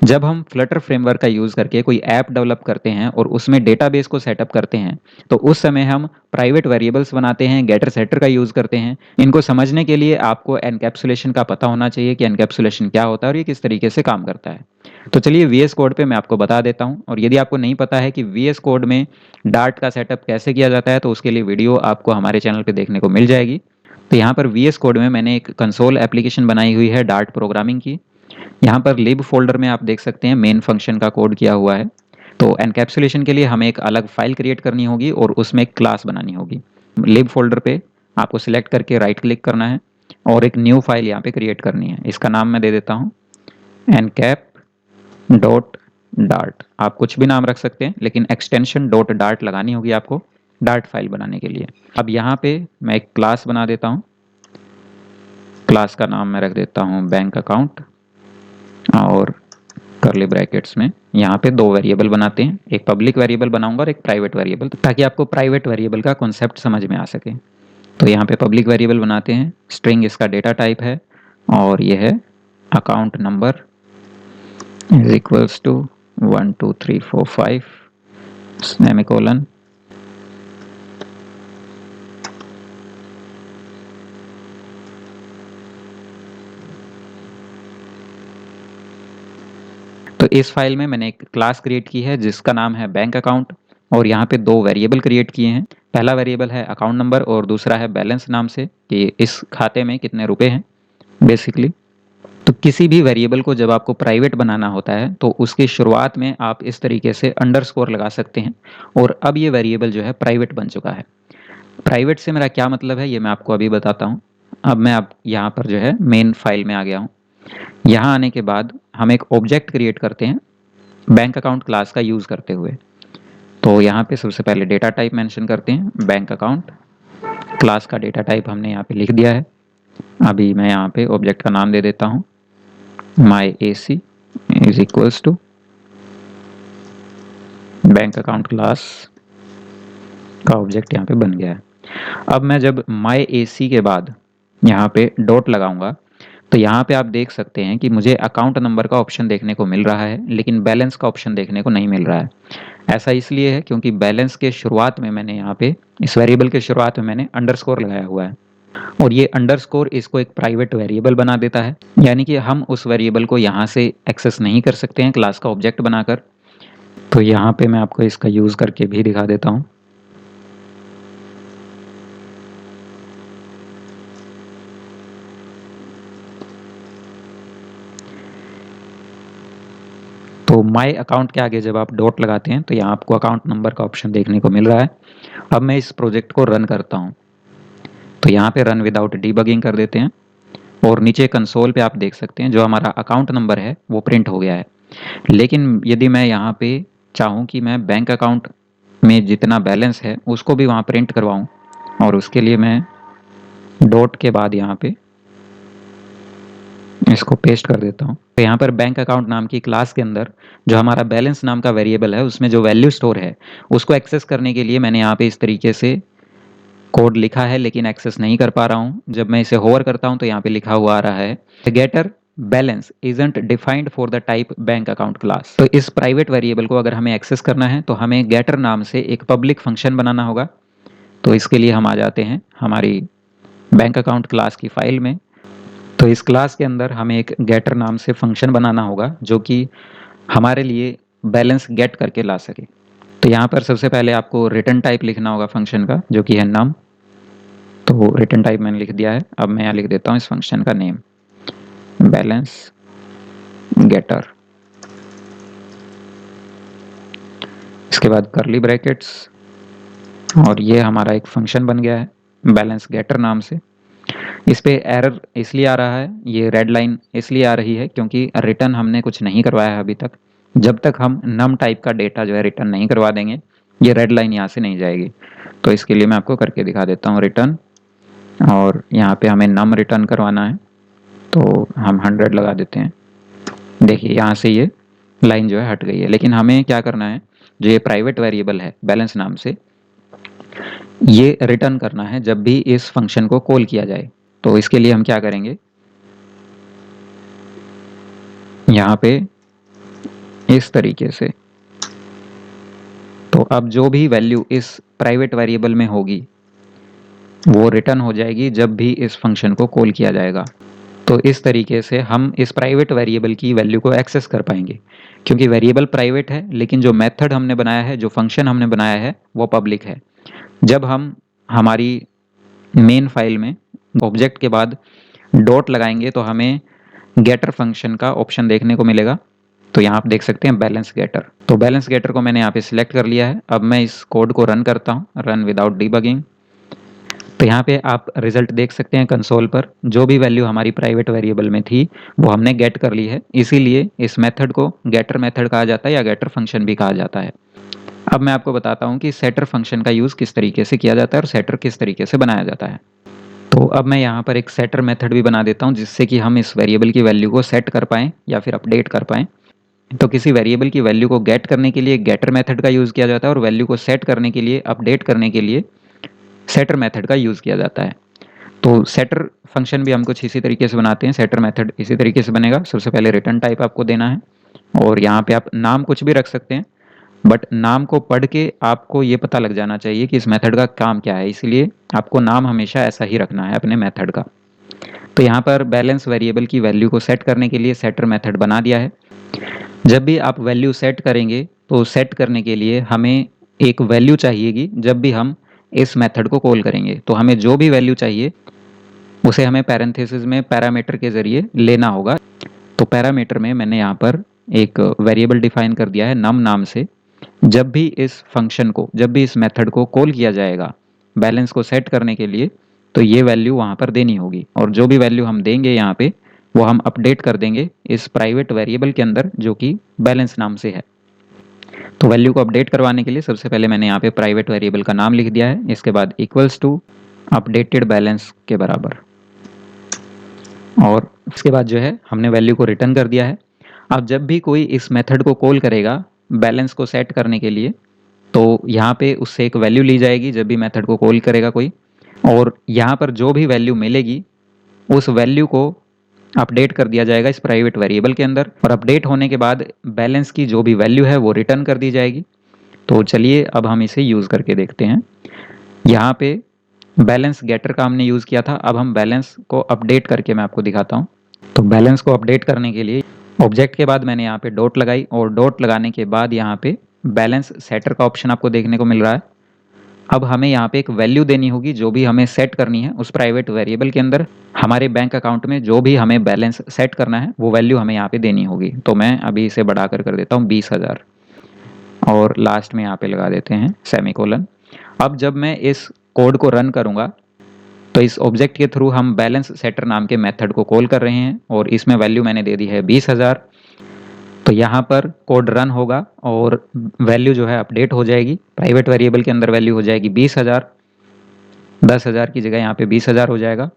जब हम Flutter framework का यूज़ करके कोई ऐप डेवलप करते हैं और उसमें डेटाबेस को सेटअप करते हैं, तो उस समय हम प्राइवेट वेरिएबल्स बनाते हैं, गेटर सेटर का यूज़ करते हैं। इनको समझने के लिए आपको एनकैप्सुलेशन का पता होना चाहिए कि एनकैप्सुलेशन क्या होता है और ये किस तरीके से काम करता है। तो चलिए वीएस कोड पे मैं आपको बता देता हूँ, और यदि आपको नहीं पता है कि वीएस कोड में डार्ट का सेटअप कैसे किया जाता है, तो उसके लिए वीडियो आपको हमारे चैनल पर देखने को मिल जाएगी। तो यहाँ पर वीएस कोड में मैंने एक कंसोल एप्लीकेशन बनाई हुई है डार्ट प्रोग्रामिंग की। यहाँ पर लिब फोल्डर में आप देख सकते हैं मेन फंक्शन का कोड किया हुआ है। तो एनकैप्सुलेशन के लिए हमें एक अलग फाइल क्रिएट करनी होगी और उसमें एक क्लास बनानी होगी। लिब फोल्डर पे आपको सिलेक्ट करके राइट क्लिक करना है और एक न्यू फाइल यहाँ पे क्रिएट करनी है। इसका नाम मैं दे देता हूँ एनकैप डॉट डार्ट। आप कुछ भी नाम रख सकते हैं, लेकिन एक्सटेंशन डॉट डार्ट लगानी होगी आपको डार्ट फाइल बनाने के लिए। अब यहाँ पे मैं एक क्लास बना देता हूँ। क्लास का नाम मैं रख देता हूँ बैंक अकाउंट, और करली ब्रैकेट्स में यहाँ पे दो वेरिएबल बनाते हैं, एक पब्लिक वेरिएबल बनाऊंगा और एक प्राइवेट वेरिएबल, ताकि आपको प्राइवेट वेरिएबल का कॉन्सेप्ट समझ में आ सके। तो यहाँ पे पब्लिक वेरिएबल बनाते हैं, स्ट्रिंग इसका डेटा टाइप है, और ये है account number is equals to 1 2 3 4 5 semicolon. तो इस फाइल में मैंने एक क्लास क्रिएट की है जिसका नाम है बैंक अकाउंट, और यहाँ पे दो वेरिएबल क्रिएट किए हैं। पहला वेरिएबल है अकाउंट नंबर और दूसरा है बैलेंस नाम से, कि इस खाते में कितने रुपए हैं बेसिकली। तो किसी भी वेरिएबल को जब आपको प्राइवेट बनाना होता है तो उसकी शुरुआत में आप इस तरीके से अंडरस्कोर लगा सकते हैं, और अब ये वेरिएबल जो है प्राइवेट बन चुका है। प्राइवेट से मेरा क्या मतलब है ये मैं आपको अभी बताता हूँ। अब मैं आप यहाँ पर जो है मेन फाइल में आ गया हूँ। यहाँ आने के बाद हम एक ऑब्जेक्ट क्रिएट करते हैं बैंक अकाउंट क्लास का यूज़ करते हुए। तो यहाँ पे सबसे पहले डेटा टाइप मेंशन करते हैं बैंक अकाउंट। क्लास का डेटा टाइप हमने यहाँ पे लिख दिया है। अभी मैं यहाँ पे ऑब्जेक्ट का नाम दे देता हूँ my A C is equals to bank account class का ऑब्जेक्ट यहाँ पे बन गया है। अब मैं जब माई ए सी के बाद यहाँ पे डॉट लगाऊंगा, तो यहाँ पे आप देख सकते हैं कि मुझे अकाउंट नंबर का ऑप्शन देखने को मिल रहा है, लेकिन बैलेंस का ऑप्शन देखने को नहीं मिल रहा है। ऐसा इसलिए है क्योंकि बैलेंस के शुरुआत में मैंने यहाँ पे इस वेरिएबल के शुरुआत में मैंने अंडरस्कोर लगाया हुआ है, और ये अंडरस्कोर इसको एक प्राइवेट वेरिएबल बना देता है। यानी कि हम उस वेरिएबल को यहाँ से एक्सेस नहीं कर सकते हैं क्लास का ऑब्जेक्ट बनाकर। तो यहाँ पे मैं आपको इसका यूज़ करके भी दिखा देता हूँ। तो माई अकाउंट के आगे जब आप डॉट लगाते हैं तो यहाँ आपको अकाउंट नंबर का ऑप्शन देखने को मिल रहा है। अब मैं इस प्रोजेक्ट को रन करता हूँ, तो यहाँ पे रन विदाउट डीबगिंग कर देते हैं, और नीचे कंसोल पे आप देख सकते हैं जो हमारा अकाउंट नंबर है वो प्रिंट हो गया है। लेकिन यदि मैं यहाँ पे चाहूँ कि मैं बैंक अकाउंट में जितना बैलेंस है उसको भी वहाँ प्रिंट करवाऊँ, और उसके लिए मैं डॉट के बाद यहाँ पे इसको पेस्ट कर देता हूँ। तो यहाँ पर बैंक अकाउंट नाम की क्लास के अंदर जो हमारा बैलेंस नाम का वेरिएबल है उसमें जो वैल्यू स्टोर है उसको एक्सेस करने के लिए मैंने यहाँ पे इस तरीके से कोड लिखा है, लेकिन एक्सेस नहीं कर पा रहा हूँ। जब मैं इसे होवर करता हूँ तो यहाँ पे लिखा हुआ आ रहा है getter balance isn't defined for the type bank account class. तो इस प्राइवेट वेरिएबल को अगर हमें एक्सेस करना है तो हमें गेटर नाम से एक पब्लिक फंक्शन बनाना होगा। तो इसके लिए हम आ जाते हैं हमारी बैंक अकाउंट क्लास की फाइल में। तो इस क्लास के अंदर हमें एक गेटर नाम से फंक्शन बनाना होगा जो कि हमारे लिए बैलेंस गेट करके ला सके। तो यहाँ पर सबसे पहले आपको रिटर्न टाइप लिखना होगा फंक्शन का, जो कि है नम। तो रिटर्न टाइप मैंने लिख दिया है। अब मैं यहाँ लिख देता हूँ इस फंक्शन का नेम बैलेंस गेटर। इसके बाद करली ब्रैकेट्स, और ये हमारा एक फंक्शन बन गया है बैलेंस गेटर नाम से। इस पे एरर इसलिए आ रहा है, ये रेड लाइन इसलिए आ रही है क्योंकि रिटर्न हमने कुछ नहीं करवाया है अभी तक। जब तक हम नम टाइप का डेटा जो है रिटर्न नहीं करवा देंगे ये रेड लाइन यहाँ से नहीं जाएगी। तो इसके लिए मैं आपको करके दिखा देता हूँ रिटर्न, और यहाँ पे हमें नम रिटर्न करवाना है तो हम 100 लगा देते हैं। देखिए यहाँ से ये लाइन जो है हट गई है, लेकिन हमें क्या करना है, जो ये प्राइवेट वेरिएबल है बैलेंस नाम से, ये रिटर्न करना है जब भी इस फंक्शन को कॉल किया जाए। तो इसके लिए हम क्या करेंगे, यहाँ पे इस तरीके से। तो अब जो भी वैल्यू इस प्राइवेट वेरिएबल में होगी वो रिटर्न हो जाएगी जब भी इस फंक्शन को कॉल किया जाएगा। तो इस तरीके से हम इस प्राइवेट वेरिएबल की वैल्यू को एक्सेस कर पाएंगे, क्योंकि वेरिएबल प्राइवेट है लेकिन जो मेथड हमने बनाया है, जो फंक्शन हमने बनाया है, वो पब्लिक है। जब हम हमारी मेन फाइल में ऑब्जेक्ट के बाद डॉट लगाएंगे तो हमें गेटर फंक्शन का ऑप्शन देखने को मिलेगा। तो यहाँ आप देख सकते हैं बैलेंस गेटर। तो बैलेंस गेटर को मैंने यहाँ पे सिलेक्ट कर लिया है। अब मैं इस कोड को रन करता हूँ, रन विदाउट डीबगिंग। तो यहाँ पे आप रिजल्ट देख सकते हैं कंसोल पर। जो भी वैल्यू हमारी प्राइवेट वेरिएबल में थी वो हमने गेट कर ली है, इसीलिए इस मेथड को गेटर मेथड कहा जाता है या गेटर फंक्शन भी कहा जाता है। अब मैं आपको बताता हूँ कि सेटर फंक्शन का यूज़ किस तरीके से किया जाता है और सेटर किस तरीके से बनाया जाता है। तो अब मैं यहाँ पर एक सेटर मेथड भी बना देता हूँ जिससे कि हम इस वेरिएबल की वैल्यू को सेट कर पाएँ या फिर अपडेट कर पाएँ। तो किसी वेरिएबल की वैल्यू को गेट करने के लिए गेटर मेथड का यूज़ किया जाता है और वैल्यू को सेट करने के लिए, अपडेट करने के लिए सेटर मेथड का यूज़ किया जाता है। तो सेटर फंक्शन भी हम कुछ इसी तरीके से बनाते हैं। सेटर मेथड इसी तरीके से बनेगा। सबसे पहले रिटर्न टाइप आपको देना है और यहाँ पे आप नाम कुछ भी रख सकते हैं, बट नाम को पढ़ के आपको ये पता लग जाना चाहिए कि इस मेथड का काम क्या है, इसलिए आपको नाम हमेशा ऐसा ही रखना है अपने मेथड का। तो यहाँ पर बैलेंस वेरिएबल की वैल्यू को सेट करने के लिए सेटर मेथड बना दिया है। जब भी आप वैल्यू सेट करेंगे तो सेट करने के लिए हमें एक वैल्यू चाहिएगी। जब भी हम इस मेथड को कॉल करेंगे तो हमें जो भी वैल्यू चाहिए उसे हमें पैरेंथेसिस में पैरामीटर के ज़रिए लेना होगा। तो पैरामीटर में मैंने यहाँ पर एक वेरिएबल डिफाइन कर दिया है नम नाम से। जब भी इस फंक्शन को, जब भी इस मेथड को कॉल किया जाएगा बैलेंस को सेट करने के लिए, तो ये वैल्यू वहाँ पर देनी होगी और जो भी वैल्यू हम देंगे यहाँ पे वो हम अपडेट कर देंगे इस प्राइवेट वेरिएबल के अंदर जो कि बैलेंस नाम से है। तो वैल्यू को अपडेट करवाने के लिए सबसे पहले मैंने यहाँ पे प्राइवेट वेरिएबल का नाम लिख दिया है, इसके बाद इक्वल्स टू अपडेटेड बैलेंस के बराबर, और उसके बाद जो है हमने वैल्यू को रिटर्न कर दिया है। अब जब भी कोई इस मेथड को कॉल करेगा बैलेंस को सेट करने के लिए, तो यहाँ पे उससे एक वैल्यू ली जाएगी जब भी मेथड को कॉल करेगा कोई, और यहाँ पर जो भी वैल्यू मिलेगी उस वैल्यू को अपडेट कर दिया जाएगा इस प्राइवेट वेरिएबल के अंदर, और अपडेट होने के बाद बैलेंस की जो भी वैल्यू है वो रिटर्न कर दी जाएगी। तो चलिए अब हम इसे यूज़ करके देखते हैं। यहाँ पे बैलेंस गेटर का हमने यूज़ किया था, अब हम बैलेंस को अपडेट करके मैं आपको दिखाता हूँ। तो बैलेंस को अपडेट करने के लिए ऑब्जेक्ट के बाद मैंने यहाँ पे डॉट लगाई और डॉट लगाने के बाद यहाँ पे बैलेंस सेटर का ऑप्शन आपको देखने को मिल रहा है। अब हमें यहाँ पे एक वैल्यू देनी होगी जो भी हमें सेट करनी है उस प्राइवेट वेरिएबल के अंदर। हमारे बैंक अकाउंट में जो भी हमें बैलेंस सेट करना है वो वैल्यू हमें यहाँ पे देनी होगी। तो मैं अभी इसे बढ़ाकर कर देता हूँ 20,000 और लास्ट में यहाँ पे लगा देते हैं सेमीकोलन। अब जब मैं इस कोड को रन करूँगा तो इस ऑब्जेक्ट के थ्रू हम बैलेंस सेटर नाम के मेथड को कॉल कर रहे हैं और इसमें वैल्यू मैंने दे दी है 20,000। तो यहाँ पर कोड रन होगा और वैल्यू जो है अपडेट हो जाएगी। प्राइवेट वेरिएबल के अंदर वैल्यू हो जाएगी 20,000, 10,000 की जगह यहाँ पे 20,000 हो जाएगा।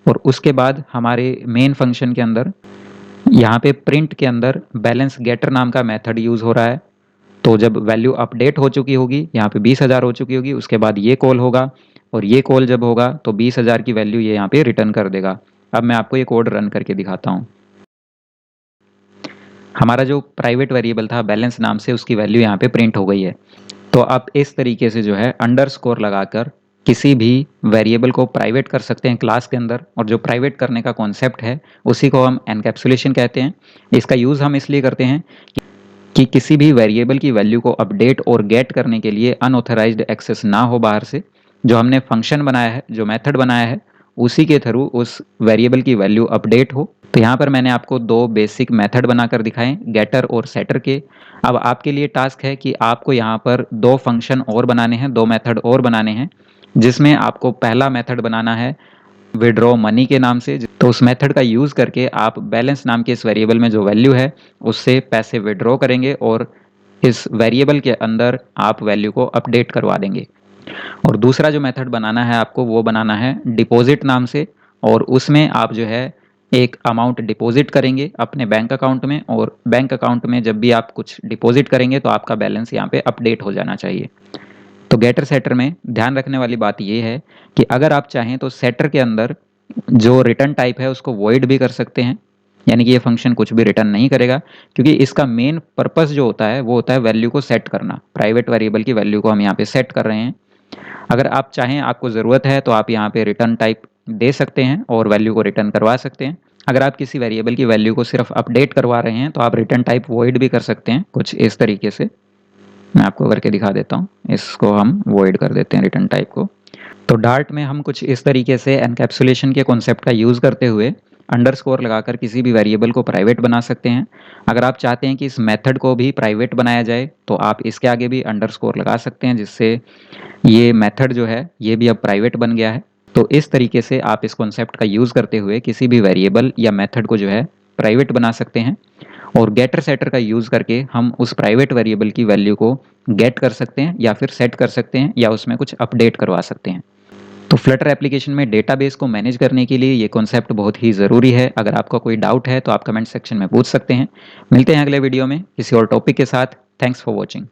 और उसके बाद हमारे मेन फंक्शन के अंदर यहाँ पे प्रिंट के अंदर बैलेंस गेटर नाम का मेथड यूज़ हो रहा है। तो जब वैल्यू अपडेट हो चुकी होगी, यहाँ पे 20,000 हो चुकी होगी, उसके बाद ये कॉल होगा और ये कॉल जब होगा तो 20,000 की वैल्यू ये यहाँ पे रिटर्न कर देगा। अब मैं आपको ये कोड रन करके दिखाता हूँ। हमारा जो प्राइवेट वेरिएबल था बैलेंस नाम से, उसकी वैल्यू यहाँ पे प्रिंट हो गई है। तो आप इस तरीके से जो है अंडरस्कोर लगाकर किसी भी वेरिएबल को प्राइवेट कर सकते हैं क्लास के अंदर, और जो प्राइवेट करने का कॉन्सेप्ट है उसी को हम एनकैप्सुलेशन कहते हैं। इसका यूज़ हम इसलिए करते हैं कि किसी भी वेरिएबल की वैल्यू को अपडेट और गेट करने के लिए अनऑथराइज्ड एक्सेस ना हो बाहर से। जो हमने फंक्शन बनाया है, जो मेथड बनाया है, उसी के थ्रू उस वेरिएबल की वैल्यू अपडेट हो। तो यहाँ पर मैंने आपको दो बेसिक मेथड बनाकर दिखाएं, गेटर और सेटर के। अब आपके लिए टास्क है कि आपको यहाँ पर दो फंक्शन और बनाने हैं, दो मेथड और बनाने हैं, जिसमें आपको पहला मेथड बनाना है विड्रॉ मनी के नाम से। तो उस मेथड का यूज़ करके आप बैलेंस नाम के इस वेरिएबल में जो वैल्यू है उससे पैसे विड्रॉ करेंगे और इस वेरिएबल के अंदर आप वैल्यू को अपडेट करवा देंगे। और दूसरा जो मेथड बनाना है आपको वो बनाना है डिपॉजिट नाम से, और उसमें आप जो है एक अमाउंट डिपॉजिट करेंगे अपने बैंक अकाउंट में, और बैंक अकाउंट में जब भी आप कुछ डिपॉजिट करेंगे तो आपका बैलेंस यहाँ पे अपडेट हो जाना चाहिए। तो गेटर सेटर में ध्यान रखने वाली बात ये है कि अगर आप चाहें तो सेटर के अंदर जो रिटर्न टाइप है उसको वॉइड भी कर सकते हैं, यानी कि ये फंक्शन कुछ भी रिटर्न नहीं करेगा, क्योंकि इसका मेन पर्पस जो होता है वो होता है वैल्यू को सेट करना। प्राइवेट वेरिएबल की वैल्यू को हम यहाँ पे सेट कर रहे हैं। अगर आप चाहें, आपको ज़रूरत है, तो आप यहाँ पे रिटर्न टाइप दे सकते हैं और वैल्यू को रिटर्न करवा सकते हैं। अगर आप किसी वेरिएबल की वैल्यू को सिर्फ अपडेट करवा रहे हैं तो आप रिटर्न टाइप वॉइड भी कर सकते हैं, कुछ इस तरीके से। मैं आपको करके दिखा देता हूँ। इसको हम वॉइड कर देते हैं रिटर्न टाइप को। तो डार्ट में हम कुछ इस तरीके से एनकैप्सुलेशन के कॉन्सेप्ट का यूज़ करते हुए अंडरस्कोर लगाकर किसी भी वेरिएबल को प्राइवेट बना सकते हैं। अगर आप चाहते हैं कि इस मेथड को भी प्राइवेट बनाया जाए तो आप इसके आगे भी अंडरस्कोर लगा सकते हैं, जिससे ये मेथड जो है ये भी अब प्राइवेट बन गया है। तो इस तरीके से आप इस कॉन्सेप्ट का यूज़ करते हुए किसी भी वेरिएबल या मेथड को जो है प्राइवेट बना सकते हैं। और गेटर सेटर का यूज़ करके हम उस प्राइवेट वेरिएबल की वैल्यू को गेट कर सकते हैं या फिर सेट कर सकते हैं या उसमें कुछ अपडेट करवा सकते हैं। तो फ्लटर एप्लीकेशन में डेटाबेस को मैनेज करने के लिए ये कॉन्सेप्ट बहुत ही ज़रूरी है। अगर आपका कोई डाउट है तो आप कमेंट सेक्शन में पूछ सकते हैं। मिलते हैं अगले वीडियो में किसी और टॉपिक के साथ। Thanks for watching.